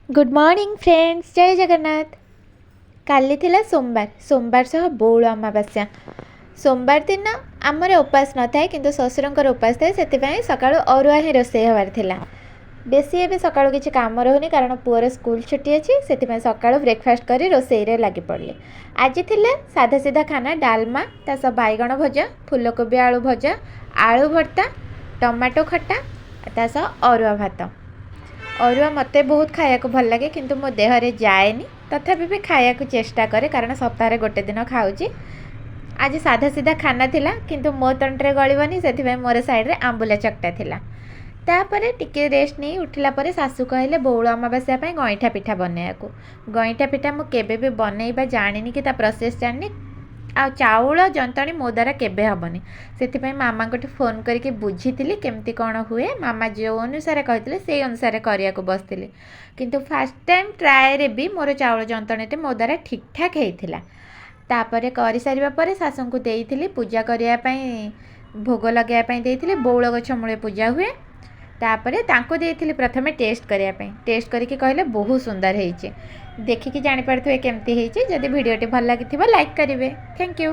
Good morning friends, जय जगन्नाथ। काली थिला सोमवार सोमवार सह बौल अमावास्या। सोमवार दिन आमर उपास न थाए किंतु शशुरंकर उपास थाए से सकाळु अरुआ ही रोषे हबार थिला। बेसी एबे सकाळु किछि काम रहउनी कारण पुअर स्कूल छुट्टी अछि सेति सकाळु ब्रेकफास्ट करी रोषे रे लागि पड़ले। आज थिले साधा सीधा खाना डालमा ता सब बैगण भजा, फूलकोबी आलू भजा, आलू भर्ता, टमाटो खट्टा ता सब अरुआ भात। अरुआ मते बहुत खाया को भल लगे किंतु मो देहरे जाएनी, तथापि भी खाया को चेष्टा करे कारण सप्ताह गोटे दिन खाऊची। आज साधा सीधा खाना थिला किंतु मो तंट्रे गलिबनी से मोर साइड रे आंबुला चकटा थिला। तापरे टिके रेस्ट नहीं उठिला परे सासू कहले बौल अमावास्या पई गईठा पिठा बनेयाको। गईठा पिठा मु केबे भी बनेइबा जानिनी कि ता प्रोसेस जानिनी आ चाउल जंतणी मो द्वारा केबे हेबनी। से मामा को फोन करके बुझी केमती कौन हुए। मामा जो अनुसार कहते से अनुसार करने को बसती किंतु फास्ट टाइम ट्राए रे भी मोर चाउल जंतणीटे मो द्वारा ठीक ठाक होता। तापर कर सारिबा परे सासू को देइथिली पूजा करने भोग लगाइबापी देइथिली। बौल गछ मूले पूजा हुए। तापरे तांको देइथिली प्रथमे टेस्ट करने टेस्ट करके कहले बहुत सुंदर होइचे। देखिकी जानी पारथुए केमती होइचे। जदि वीडियोटी भल लागिथिबा लाइक करिवे। Thank you.